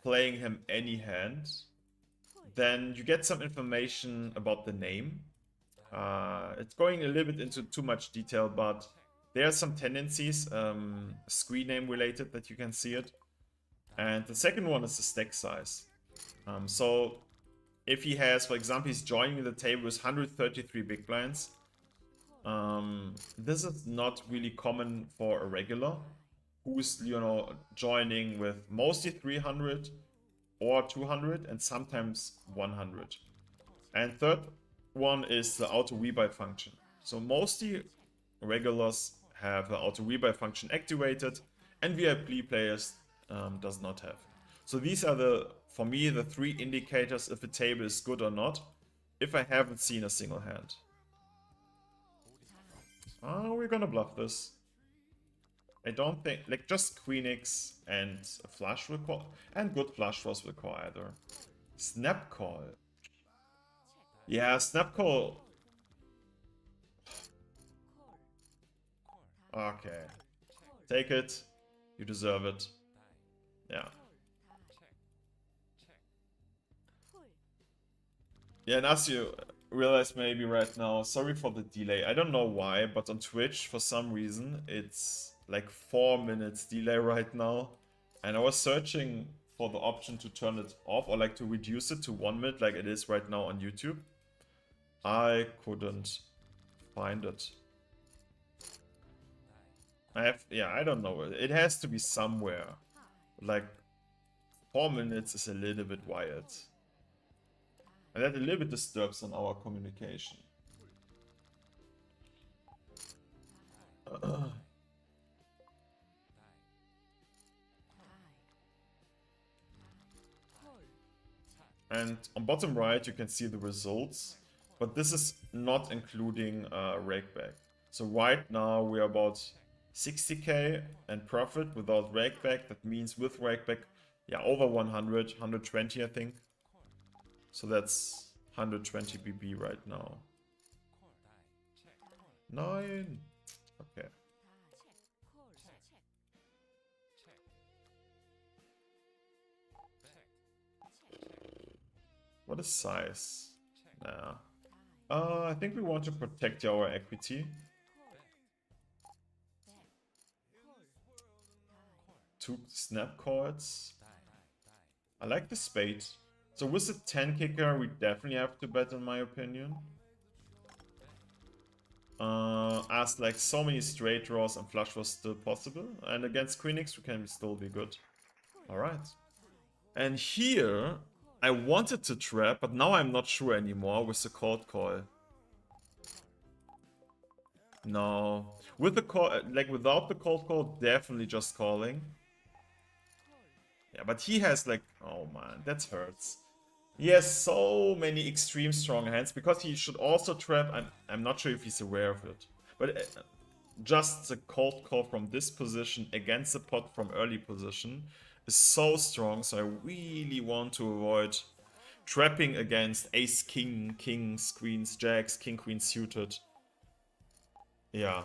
A: playing him any hand, then you get some information about the name. It's going a little bit into too much detail, but there are some tendencies, screen name related, that you can see it. And the second one is the stack size. So if he has, for example, he's joining the table with 133 big blinds, this is not really common for a regular who's, you know, joining with mostly 300 or 200 and sometimes 100. And third one is the auto rebuy function. So mostly regulars have the auto rebuy function activated, and VIP players does not have. So these are the, for me, the 3 indicators if a table is good or not, if I haven't seen a single hand. Oh, we're gonna bluff this. I don't think, like, just Queen X and a flush will call, and good flush draws will call either. Snap call. Yeah, snap call. Okay. Take it. You deserve it. Yeah. Yeah, and as you realize maybe right now, sorry for the delay. I don't know why, but on Twitch, for some reason, it's like 4 minutes delay right now. And I was searching for the option to turn it off or like to reduce it to 1 minute like it is right now on YouTube. I couldn't find it. I don't know. It has to be somewhere. Like, 4 minutes is a little bit wild. And that a little bit disturbs on our communication. And on bottom right, you can see the results. But this is not including rakeback. So right now, we're about 60k and profit without rakeback. That means with rakeback, yeah, over 100, 120, I think. So that's 120 BB right now. 9. Okay. What is size? Nah. I think we want to protect our equity. 2 snap cards. I like the spade. So with the 10 kicker, we definitely have to bet, in my opinion. As like so many straight draws and flush draws still possible. And against Queen X, we can still be good. Alright. And here, I wanted to trap, but now I'm not sure anymore with the cold call. No. With the call, like without the cold call, definitely just calling. Yeah, but he has like, oh man, that hurts. He has so many extreme strong hands because he should also trap. I'm not sure if he's aware of it, but just the cold call from this position against the pot from early position is so strong. So I really want to avoid trapping against ace, king, kings, queens, jacks, king, queen suited. Yeah.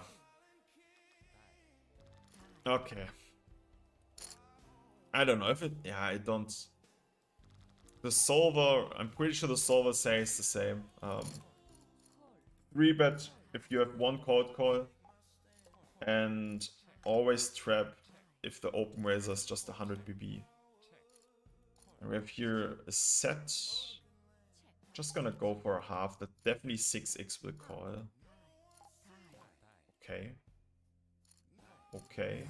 A: Okay. I don't know if it. Yeah, I don't. The solver, I'm pretty sure the solver says the same. 3-bet if you have 1 cold call. And always trap if the open raiser is just 100 BB. And we have here a set. Just gonna go for a half. That definitely 6x will call. Okay. Okay.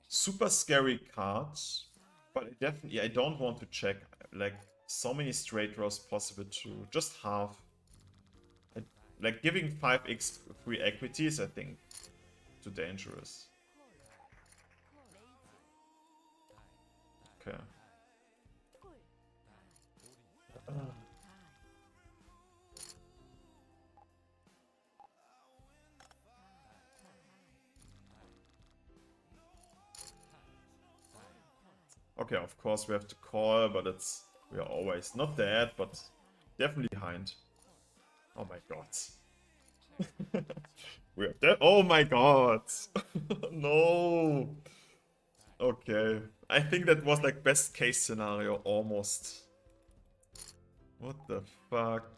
A: Super scary cards. But I don't want to check. Like, so many straight draws possible too. Just half. Like, giving 5x free equities, I think, too dangerous. Okay. Okay, of course we have to call, but we are always not dead, but definitely behind. Oh my god. We are dead. Oh my god. No. Okay. I think that was like best case scenario almost. What the fuck?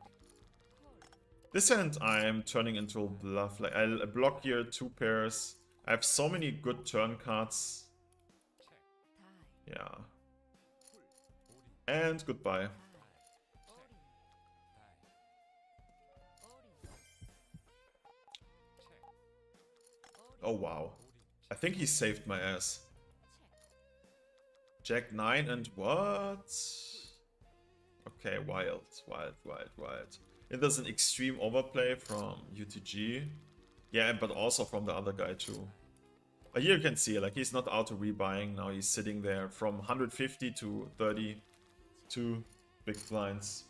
A: This hand I'm turning into a bluff. Like I block here 2 pairs. I have so many good turn cards. Yeah. And goodbye. Oh wow. I think he saved my ass. Jack 9 and what? Okay, wild. If there's an extreme overplay from UTG. Yeah, but also from the other guy too. But here you can see, like, he's not auto rebuying. Now he's sitting there from 150 to 32 big blinds.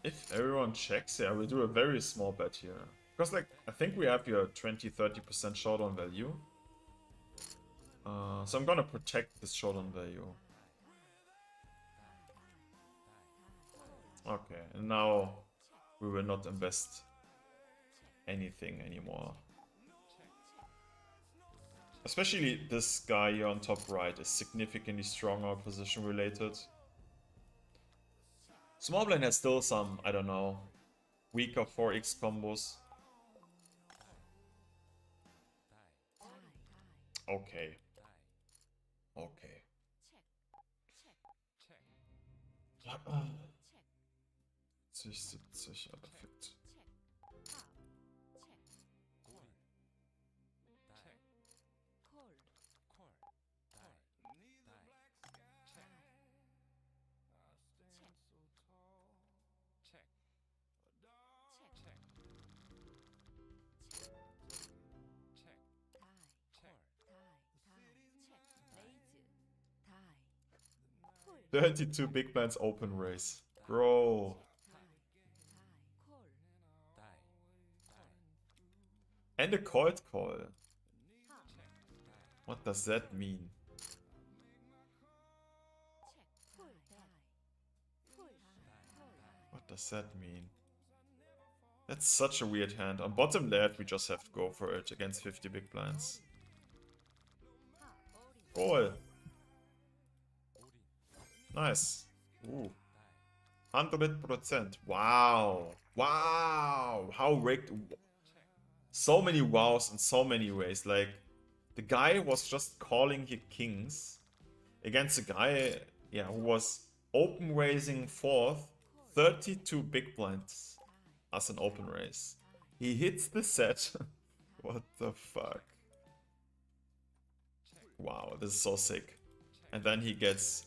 A: If everyone checks, yeah, we'll do a very small bet here. Because, like, I think we have here 20-30% showdown value. So I'm gonna protect this showdown value. Okay, and now we will not invest anything anymore. Especially this guy here on top right is significantly stronger position related. Small blind has still some, I don't know, weaker 4x combos. Okay. Okay. 70, ja, perfekt. Check. 32 big blinds open race. Bro. And a cold call. What does that mean? What does that mean? That's such a weird hand. On bottom left, we just have to go for it against 50 big blinds. Call. Nice. Ooh. 100%. Wow. Wow. How rigged. So many wows in so many ways. Like, the guy was just calling here kings against a guy, yeah, who was open raising fourth, 32 big blinds as an open raise. He hits the set. What the fuck? Wow, this is so sick. And then he gets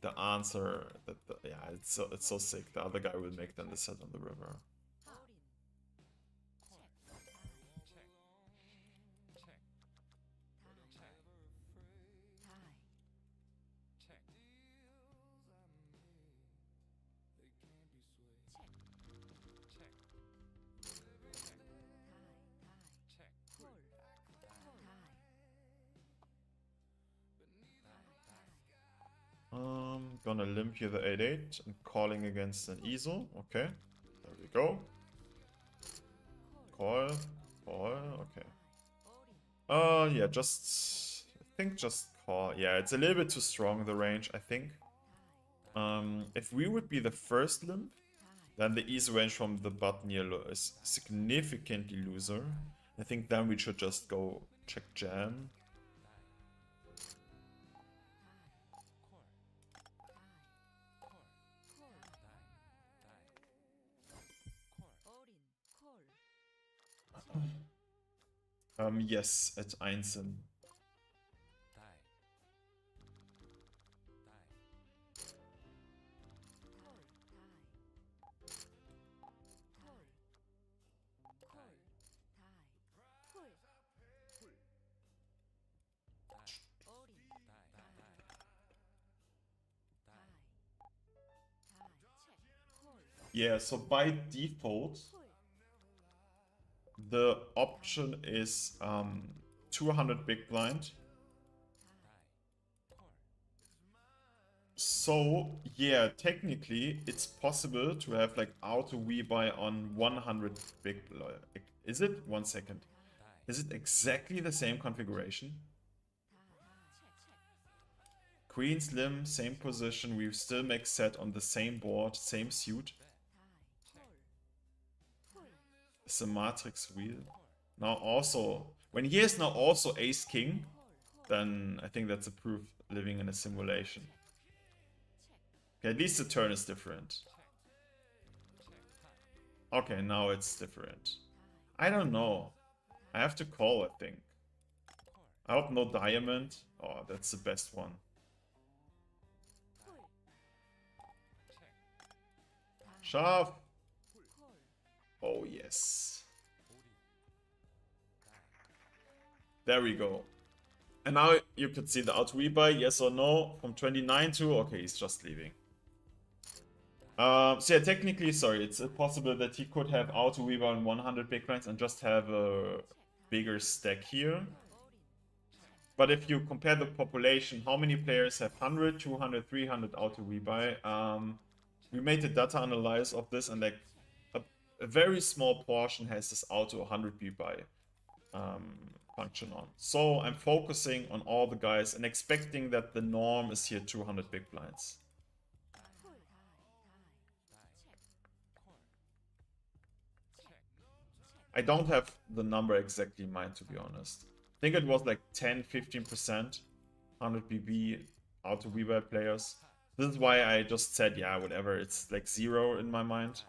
A: the answer that yeah, it's so sick. The other guy will make then the set on the river. Gonna limp here the 8-8 and calling against an easel. Okay, there we go. Call, okay. Yeah, just I think just call. Yeah, it's a little bit too strong, the range, I think. If we would be the first limp, then the easy range from the button here is significantly looser. I think then we should just go check jam. Yes, at Einsen. Yeah, so by default, the option is 200 big blind. So, yeah, technically, it's possible to have like auto rebuy on 100 big blind. Is it? 1 second. Is it exactly the same configuration? Queen slim, same position. We still make set on the same board, same suit. It's a matrix wheel. Now also, when he is now also ace king, then I think that's a proof living in a simulation. Okay, at least the turn is different. Okay, now it's different. I don't know. I have to call, I think. I hope no diamond. Oh, that's the best one. Shove. Oh, yes. There we go. And now you could see the auto rebuy, yes or no, from 29 to... Okay, he's just leaving. So yeah, technically, sorry, it's possible that he could have auto rebuy on 100 big blinds and just have a bigger stack here. But if you compare the population, how many players have 100, 200, 300 auto rebuy? We made a data analysis of this, and like a very small portion has this auto 100 rebuy function on. So I'm focusing on all the guys and expecting that the norm is here 200 big blinds. I don't have the number exactly in mind, to be honest. I think it was like 10-15%, 100 BB auto rebuy players. This is why I just said, yeah, whatever, it's like 0 in my mind,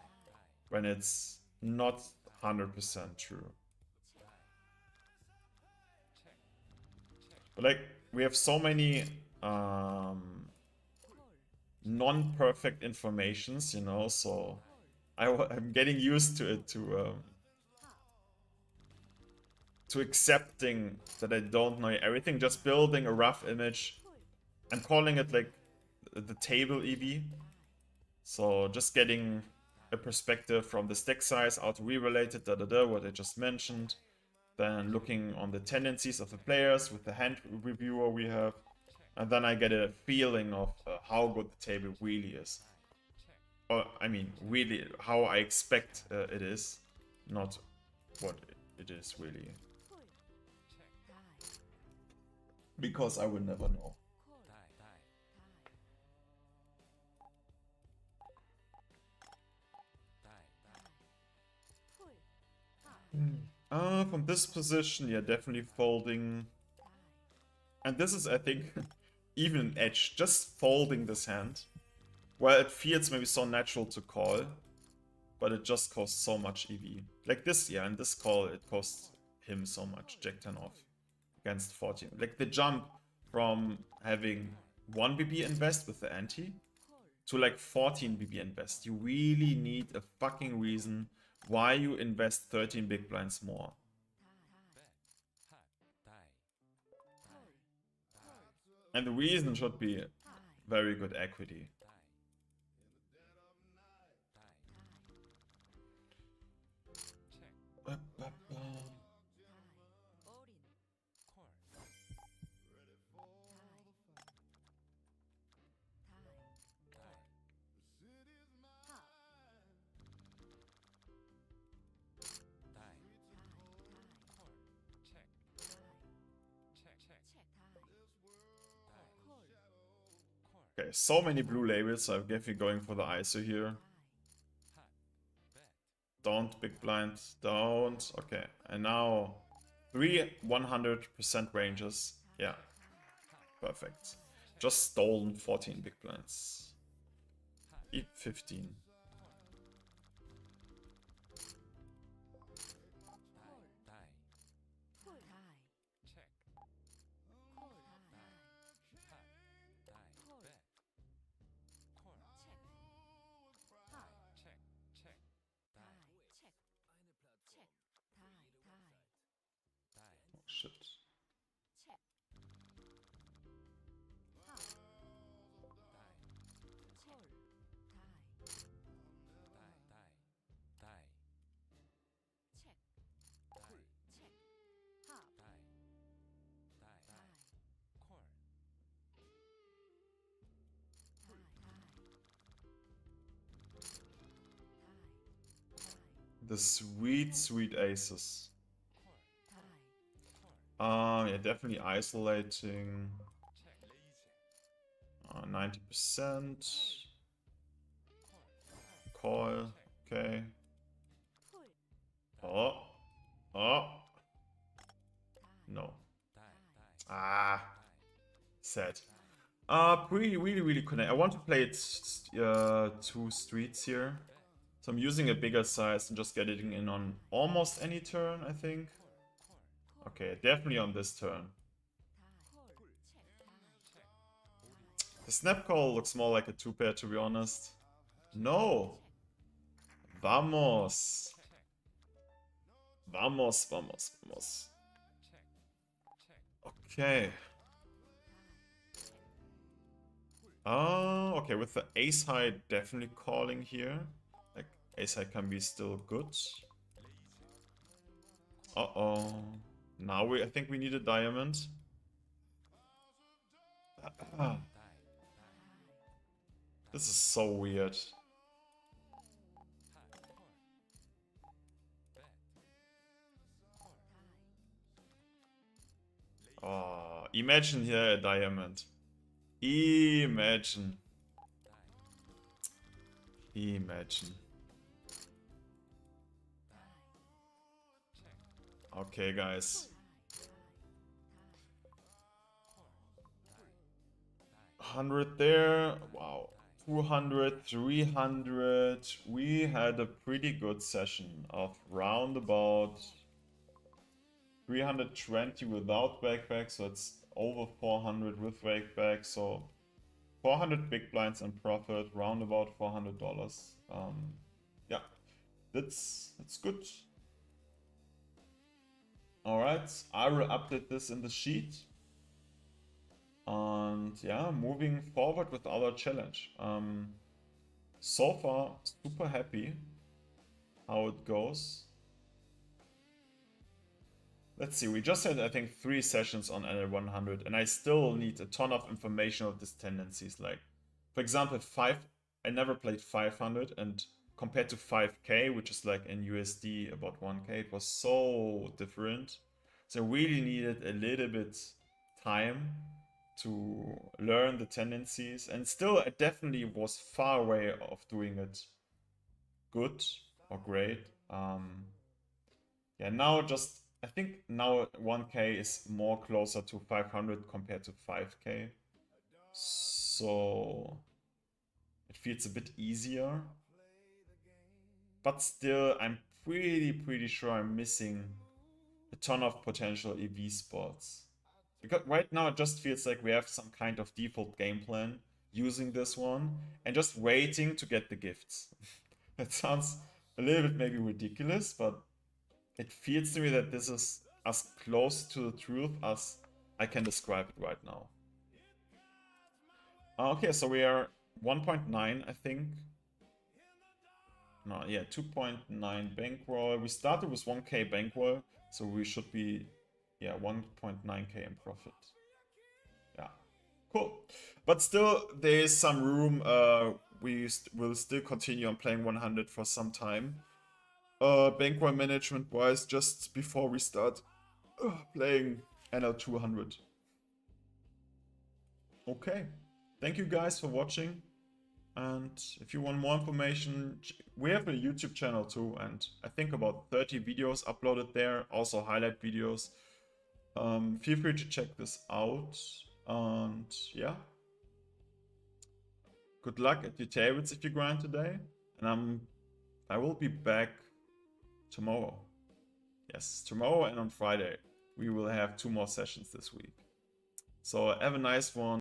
A: when it's not 100% true. But like, we have so many non-perfect informations, you know, so I'm getting used to it, to accepting that I don't know everything, just building a rough image. I'm calling it like the table EV. So just getting a perspective from the stack size, auto-re-related, what I just mentioned. Then looking on the tendencies of the players with the hand reviewer we have. And then I get a feeling of how good the table really is. Or, I mean, really, how I expect it is, not what it is really. Because I will never know. From this position, yeah, definitely folding. And this is, I think, even an edge. Just folding this hand. Well, it feels maybe so natural to call, but it just costs so much EV. Like this, yeah, in this call, it costs him so much. Jack 10 off against 14. Like the jump from having 1 BB invest with the ante to like 14 BB invest. You really need a fucking reason why you invest 13 big blinds more. And the reason should be very good equity. Okay, so many blue labels, so I'm definitely going for the ISO here. Don't big blind, don't. Okay, and now 3 100% ranges. Yeah, perfect. Just stolen 14 big blinds. Eat 15. Shit. The sweet, sweet aces. Yeah, definitely isolating. 90%. Call. Okay. Oh. Oh. No. Ah. Sad. Really, really, really connect. I want to play it 2 streets here. So I'm using a bigger size and just getting in on almost any turn, I think. Okay, definitely on this turn. The snap call looks more like a 2-pair, to be honest. No! Vamos! Vamos, vamos, vamos. Okay. Oh, okay, with the ace high definitely calling here. Like, ace high can be still good. Uh-oh. Now I think we need a diamond. This is so weird. Oh, imagine here a diamond. Imagine. Imagine. Okay, guys. 100 there. Wow. 200, 300. We had a pretty good session of roundabout 320 without backpack, so it's over 400 with backpack, so 400 big blinds and profit, round about $400. Yeah, that's good. All right, I will update this in the sheet. And yeah, moving forward with our challenge. So far, super happy how it goes. Let's see, we just had, I think, 3 sessions on NL100, and I still need a ton of information of these tendencies. Like, for example, I never played 500, and compared to 5k, which is like in USD about 1k, it was so different. So I really needed a little bit time to learn the tendencies, and still I definitely was far away of doing it good or great. Yeah, now just I think now 1k is more closer to 500 compared to 5k, so it feels a bit easier. But still, I'm pretty sure I'm missing a ton of potential EV spots. Because right now it just feels like we have some kind of default game plan using this one and just waiting to get the gifts. That sounds a little bit maybe ridiculous, but it feels to me that this is as close to the truth as I can describe it right now. Okay, so we are 1.9, I think. No, yeah, 2.9 bankroll. We started with 1k bankroll, so we should be, yeah, 1.9k in profit. Yeah, cool. But still, there is some room. We will still continue on playing 100 for some time. Bankroll management wise, just before we start playing NL200. Okay, thank you guys for watching. And if you want more information, we have a YouTube channel too, and I think about 30 videos uploaded there, also highlight videos. Feel free to check this out, and yeah. Good luck at your tables if you grind today, and I will be back tomorrow. Yes, tomorrow and on Friday. We will have 2 more sessions this week. So have a nice one.